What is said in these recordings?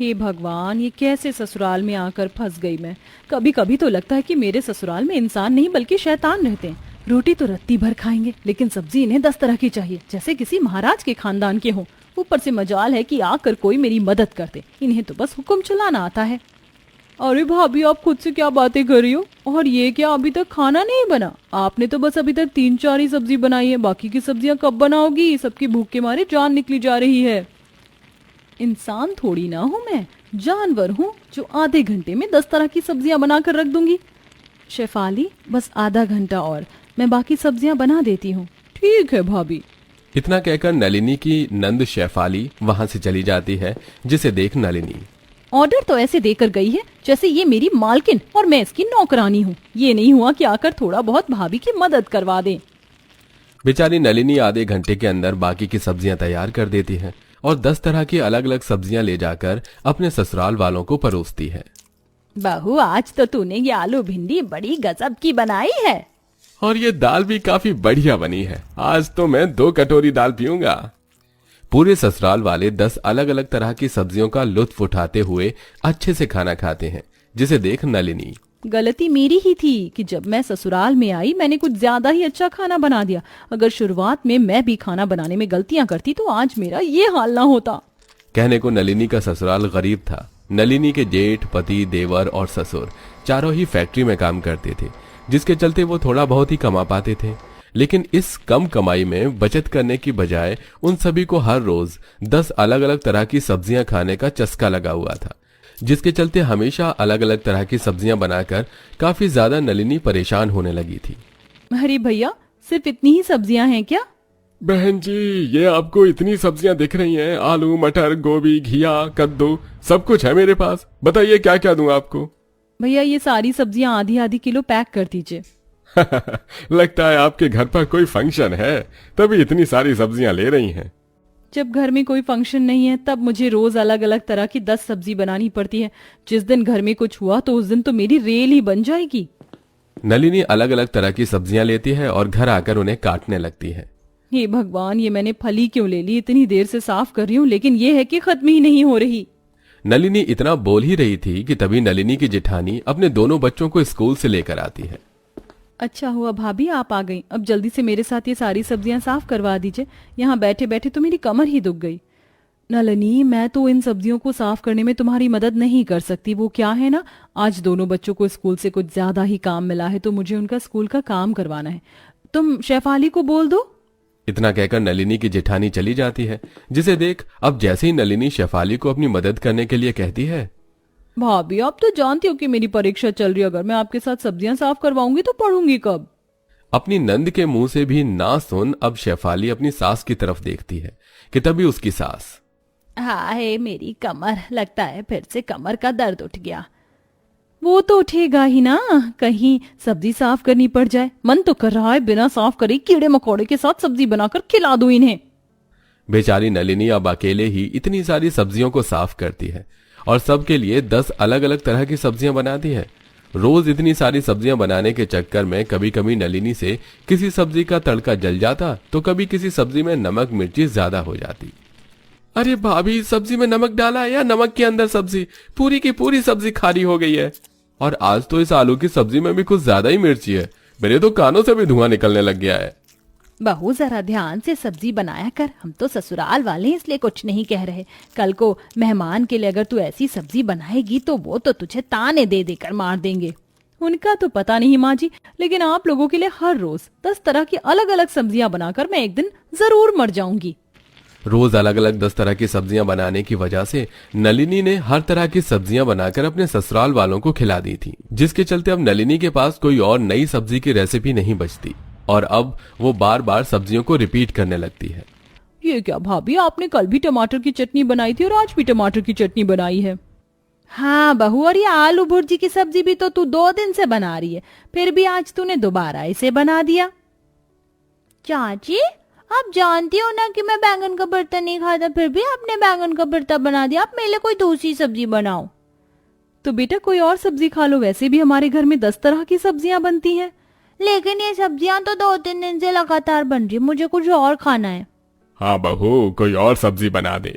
हे भगवान, ये कैसे ससुराल में आकर फंस गई मैं। कभी कभी तो लगता है कि मेरे ससुराल में इंसान नहीं बल्कि शैतान रहते हैं। रोटी तो रत्ती भर खाएंगे, लेकिन सब्जी इन्हें 10 तरह की चाहिए, जैसे किसी महाराज के खानदान के हों। ऊपर से मजाल है कि आकर कोई मेरी मदद कर दे, इन्हें तो बस हुक्म चलाना आता है। अरे भाभी, आप खुद से क्या बातें कर रही हो? और ये क्या, अभी तक खाना नहीं बना? आपने तो बस अभी तक 3-4 ही सब्जी बनाई है, बाकी की सब्जियां कब बनाओगी? सबकी भूख के मारे जान निकली जा रही है। इंसान थोड़ी ना हूँ मैं, जानवर हूँ जो आधे घंटे में 10 तरह की सब्जियां बनाकर रख दूंगी। शेफाली, बस आधा घंटा और, मैं बाकी सब्जियां बना देती हूँ। ठीक है भाभी। इतना कहकर नलिनी की नंद शेफाली वहां से चली जाती है, जिसे देख नलिनी ऑर्डर तो ऐसे देकर गई है जैसे ये मेरी मालकिन और मैं इसकी नौकरानी हूँ। ये नहीं हुआ कि आकर थोड़ा बहुत भाभी की मदद करवा दे। बेचारी नलिनी आधे घंटे के अंदर बाकी की सब्जियां तैयार कर देती है और 10 तरह की अलग अलग सब्जियां ले जाकर अपने ससुराल वालों को परोसती है। बहू, आज तो तूने ये आलू भिंडी बड़ी गजब की बनाई है। और ये दाल भी काफी बढ़िया बनी है। आज तो मैं 2 कटोरी दाल पीऊंगा। पूरे ससुराल वाले 10 अलग अलग तरह की सब्जियों का लुत्फ उठाते हुए अच्छे से खाना खाते हैं, जिसे देख नलिनी गलती मेरी ही थी कि जब मैं ससुराल में आई मैंने कुछ ज्यादा ही अच्छा खाना बना दिया। अगर शुरुआत में मैं भी खाना बनाने में गलतियां करती तो आज मेरा ये हाल ना होता। कहने को नलिनी का ससुराल गरीब था। नलिनी के जेठ, पति, देवर और ससुर चारों ही फैक्ट्री में काम करते थे, जिसके चलते वो थोड़ा बहुत ही कमा पाते थे। लेकिन इस कम कमाई में बचत करने की बजाय उन सभी को हर रोज 10 अलग अलग तरह की सब्जियां खाने का चस्का लगा हुआ था, जिसके चलते हमेशा अलग अलग तरह की सब्जियां बनाकर काफी ज्यादा नलिनी परेशान होने लगी थी। अरे भैया, सिर्फ इतनी ही सब्जियां हैं क्या? बहन जी, ये आपको इतनी सब्जियां दिख रही हैं? आलू, मटर, गोभी, घिया, कद्दू, सब कुछ है मेरे पास। बताइए क्या क्या दूं आपको? भैया, ये सारी सब्जियां आधी आधी किलो पैक कर दीजिए। लगता है आपके घर पर कोई फंक्शन है, तभी इतनी सारी सब्जियां ले रही हैं। जब घर में कोई फंक्शन नहीं है तब मुझे रोज अलग अलग तरह की 10 सब्जी बनानी पड़ती है। जिस दिन घर में कुछ हुआ तो उस दिन तो मेरी रेल ही बन जाएगी। नलिनी अलग अलग तरह की सब्जियां लेती है और घर आकर उन्हें काटने लगती है। हे भगवान, ये मैंने फली क्यों ले ली? इतनी देर से साफ कर रही हूँ, लेकिन ये है कि खत्म ही नहीं हो रही। नलिनी इतना बोल ही रही थी कि तभी नलिनी की जेठानी अपने दोनों बच्चों को स्कूल से लेकर आती है। अच्छा हुआ भाभी आप आ गई। अब जल्दी से मेरे साथ ये सारी सब्जियां साफ करवा दीजिए। यहाँ बैठे बैठे तो मेरी कमर ही दुख गई। नलिनी, मैं तो इन सब्जियों को साफ करने में तुम्हारी मदद नहीं कर सकती। वो क्या है ना, आज दोनों बच्चों को स्कूल से कुछ ज्यादा ही काम मिला है, तो मुझे उनका स्कूल का काम करवाना है। तुम शेफाली को बोल दो। इतना कहकर नलिनी की जेठानी चली जाती है, जिसे देख अब जैसे ही नलिनी शेफाली को अपनी मदद करने के लिए कहती है, भाभी आप तो जानती हो कि मेरी परीक्षा चल रही है, अगर मैं आपके साथ सब्जियां साफ करवाऊंगी तो पढ़ूंगी कब? अपनी नंद के मुंह से भी ना सुन अब शेफाली अपनी सास की तरफ देखती है कि तभी उसकी सास, हाय मेरी कमर, लगता है फिर से कमर का दर्द उठ गया। वो तो उठेगा ही ना, कहीं सब्जी साफ करनी पड़ जाए। मन तो कर रहा है बिना साफ करे कीड़े मकोड़े के साथ सब्जी बनाकर खिला दूं इन्हें। बेचारी नलिनी अब अकेले ही इतनी सारी सब्जियों को साफ करती है और सबके लिए 10 अलग अलग तरह की सब्जियां बनाती है। रोज इतनी सारी सब्जियां बनाने के चक्कर में कभी कभी नलिनी से किसी सब्जी का तड़का जल जाता तो कभी किसी सब्जी में नमक मिर्ची ज्यादा हो जाती। अरे भाभी, सब्जी में नमक डाला है या नमक के अंदर सब्जी? पूरी की पूरी सब्जी खारी हो गई है। और आज तो इस आलू की सब्जी में भी कुछ ज्यादा ही मिर्ची है। मेरे तो कानों से भी धुआं निकलने लग गया है। बहू, जरा ध्यान से सब्जी बनाया कर। हम तो ससुराल वाले हैं इसलिए कुछ नहीं कह रहे। कल को मेहमान के लिए अगर तू ऐसी सब्जी बनाएगी तो वो तो तुझे ताने दे देकर मार देंगे। उनका तो पता नहीं माँ जी, लेकिन आप लोगों के लिए हर रोज 10 तरह की अलग अलग सब्जियां बनाकर मैं एक दिन जरूर मर जाऊंगी। रोज अलग अलग 10 तरह की सब्जियां बनाने की वजह से नलिनी ने हर तरह की सब्जियां बनाकर अपने ससुराल वालों को खिला दी थी, जिसके चलते अब नलिनी के पास कोई और नई सब्जी की रेसिपी नहीं बचती और अब वो बार बार सब्जियों को रिपीट करने लगती है। ये क्या भाभी, आपने कल भी टमाटर की चटनी बनाई थी और आज भी टमाटर की चटनी बनाई है। हाँ बहू, और ये आलू भुर्जी की सब्जी भी तो तू 2 दिन से बना रही है, फिर भी आज तूने दोबारा इसे बना दिया। चाची, आप जानती हो ना कि मैं बैंगन का भरता नहीं खाता, फिर भी आपने बैंगन का भरता बना दिया। आप मेरे लिए कोई दूसरी सब्जी बनाओ। तो बेटा कोई और सब्जी खा लो, वैसे भी हमारे घर में 10 तरह की सब्जियां बनती हैं। लेकिन ये सब्जियां तो 2-3 दिन से लगातार बन रही है, मुझे कुछ और खाना है। हाँ बहू, कोई और सब्जी बना दे।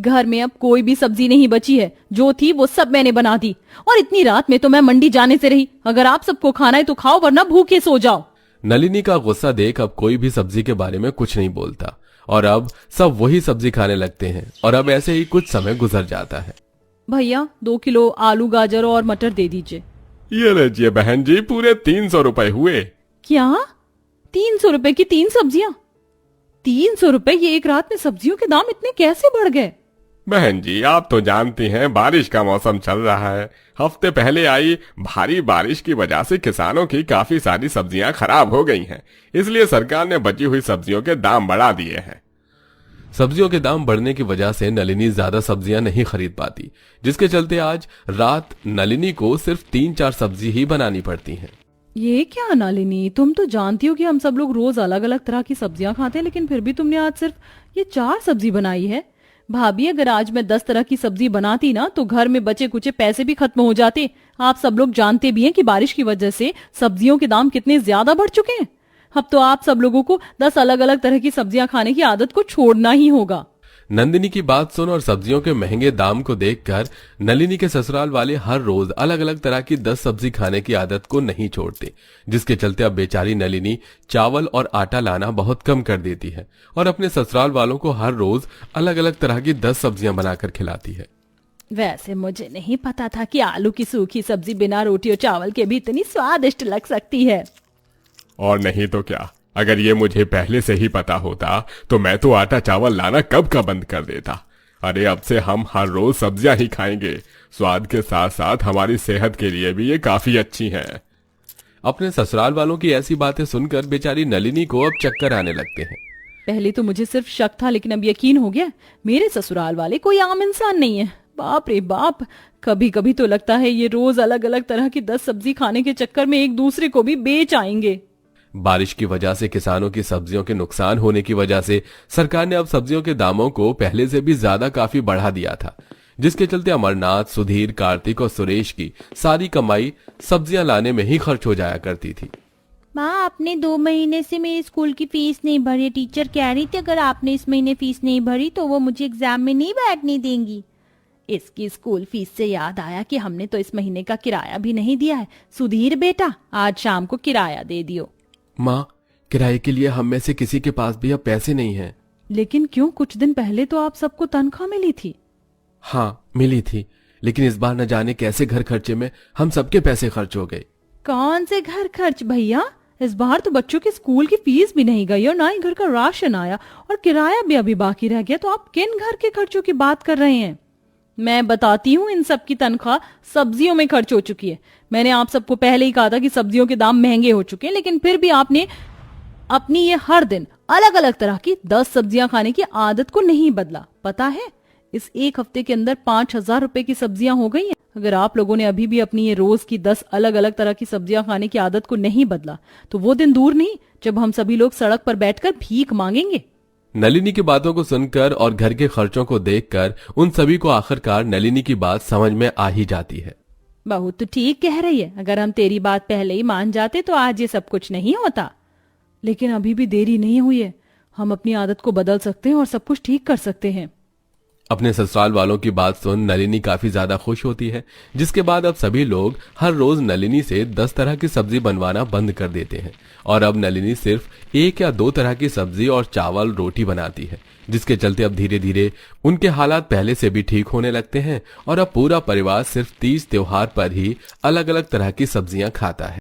घर में अब कोई भी सब्जी नहीं बची है, जो थी वो सब मैंने बना दी। और इतनी रात में तो मैं मंडी जाने से रही। अगर आप सबको खाना है तो खाओ, वरना भूखे सो जाओ। नलिनी का गुस्सा देख अब कोई भी सब्जी के बारे में कुछ नहीं बोलता और अब सब वही सब्जी खाने लगते हैं। और अब ऐसे ही कुछ समय गुजर जाता है। भैया 2 किलो आलू, गाजर और मटर दे दीजिए। ये लीजिए बहन जी, पूरे 300 रुपए हुए। क्या 300 रुपए की 3 सब्जियां? 300 रुपए? ये एक रात में सब्जियों के दाम इतने कैसे बढ़ गए? बहन जी आप तो जानती हैं बारिश का मौसम चल रहा है। हफ्ते पहले आई भारी बारिश की वजह से किसानों की काफी सारी सब्जियां खराब हो गई हैं, इसलिए सरकार ने बची हुई सब्जियों के दाम बढ़ा दिए हैं। सब्जियों के दाम बढ़ने की वजह से नलिनी ज्यादा सब्जियां नहीं खरीद पाती, जिसके चलते आज रात नलिनी को सिर्फ 3-4 सब्जी ही बनानी पड़ती हैं। ये क्या नलिनी, तुम तो जानती हो कि हम सब लोग रोज अलग अलग तरह की सब्जियां खाते हैं, लेकिन फिर भी तुमने आज सिर्फ ये 4 सब्जी बनाई है। भाभी अगर आज मैं 10 तरह की सब्जी बनाती ना तो घर में बचे कुचे पैसे भी खत्म हो जाते। आप सब लोग जानते भी हैं कि बारिश की वजह से सब्जियों के दाम कितने ज्यादा बढ़ चुके हैं। अब तो आप सब लोगों को 10 अलग अलग तरह की सब्जियां खाने की आदत को छोड़ना ही होगा। नंदिनी की बात सुन और सब्जियों के महंगे दाम को देखकर नलिनी के ससुराल वाले हर रोज अलग अलग तरह की 10 सब्जी खाने की आदत को नहीं छोड़ते, जिसके चलते अब बेचारी नलिनी चावल और आटा लाना बहुत कम कर देती है और अपने ससुराल वालों को हर रोज अलग अलग तरह की 10 सब्जियां बनाकर खिलाती है। वैसे मुझे नहीं पता था कि आलू की सूखी सब्जी बिना रोटी और चावल के भी इतनी स्वादिष्ट लग सकती है। और नहीं तो क्या, अगर ये मुझे पहले से ही पता होता तो मैं तो आटा चावल लाना कब का बंद कर देता। अरे अब से हम हर रोज सब्जियां ही खाएंगे। स्वाद के साथ साथ हमारी सेहत के लिए भी ये काफी अच्छी हैं। अपने ससुराल वालों की ऐसी बातें सुनकर बेचारी नलिनी को अब चक्कर आने लगते हैं। पहले तो मुझे सिर्फ शक था, लेकिन अब यकीन हो गया मेरे ससुराल वाले कोई आम इंसान नहीं है। बाप रे बाप, कभी कभी तो लगता है ये रोज अलग अलग तरह की 10 सब्जी खाने के चक्कर में एक दूसरे को भी बेच आएंगे। बारिश की वजह से किसानों की सब्जियों के नुकसान होने की वजह से सरकार ने अब सब्जियों के दामों को पहले से भी ज्यादा काफी बढ़ा दिया था, जिसके चलते अमरनाथ, सुधीर, कार्तिक और सुरेश की सारी कमाई सब्जियां लाने में ही खर्च हो जाया करती थी। माँ, आपने 2 महीने से मेरी स्कूल की फीस नहीं भरी। टीचर कह रही थी अगर आपने इस महीने फीस नहीं भरी तो वो मुझे एग्जाम में नहीं बैठने देंगी। इसकी स्कूल फीस से याद आया कि हमने तो इस महीने का किराया भी नहीं दिया है। सुधीर बेटा, आज शाम को किराया दे दियो। माँ, किराए के लिए हम में से किसी के पास भी अब पैसे नहीं हैं। लेकिन क्यों, कुछ दिन पहले तो आप सबको तनख्वाह मिली थी। हाँ मिली थी, लेकिन इस बार न जाने कैसे घर खर्चे में हम सबके पैसे खर्च हो गए। कौन से घर खर्च भैया? इस बार तो बच्चों की स्कूल की फीस भी नहीं गई और ना ही घर का राशन आया और किराया भी अभी बाकी रह गया। तो आप किन घर के खर्चों की बात कर रहे हैं? मैं बताती हूँ, इन सब की तनख्वाह सब्जियों में खर्च हो चुकी है। मैंने आप सबको पहले ही कहा था कि सब्जियों के दाम महंगे हो चुके हैं, लेकिन फिर भी आपने अपनी ये हर दिन अलग अलग तरह की 10 सब्जियां खाने की आदत को नहीं बदला। पता है, इस एक हफ्ते के अंदर 5,000 रुपए की सब्जियां हो गई हैं। अगर आप लोगों ने अभी भी अपनी ये रोज की 10 अलग अलग तरह की सब्जियां खाने की आदत को नहीं बदला तो वो दिन दूर नहीं जब हम सभी लोग सड़क पर बैठकर भीख मांगेंगे। नलिनी की बातों को सुनकर और घर के खर्चों को देखकर उन सभी को आखिरकार नलिनी की बात समझ में आ ही जाती है। बहू तो ठीक कह रही है, अगर हम तेरी बात पहले ही मान जाते तो आज ये सब कुछ नहीं होता। लेकिन अभी भी देरी नहीं हुई है, हम अपनी आदत को बदल सकते हैं और सब कुछ ठीक कर सकते हैं। अपने ससुराल वालों की बात सुन नलिनी काफी ज्यादा खुश होती है, जिसके बाद अब सभी लोग हर रोज नलिनी से 10 तरह की सब्जी बनवाना बंद कर देते हैं और अब नलिनी सिर्फ 1 या 2 तरह की सब्जी और चावल रोटी बनाती है, जिसके चलते अब धीरे धीरे उनके हालात पहले से भी ठीक होने लगते हैं और अब पूरा परिवार सिर्फ तीज त्योहार पर ही अलग अलग तरह की सब्जियां खाता है।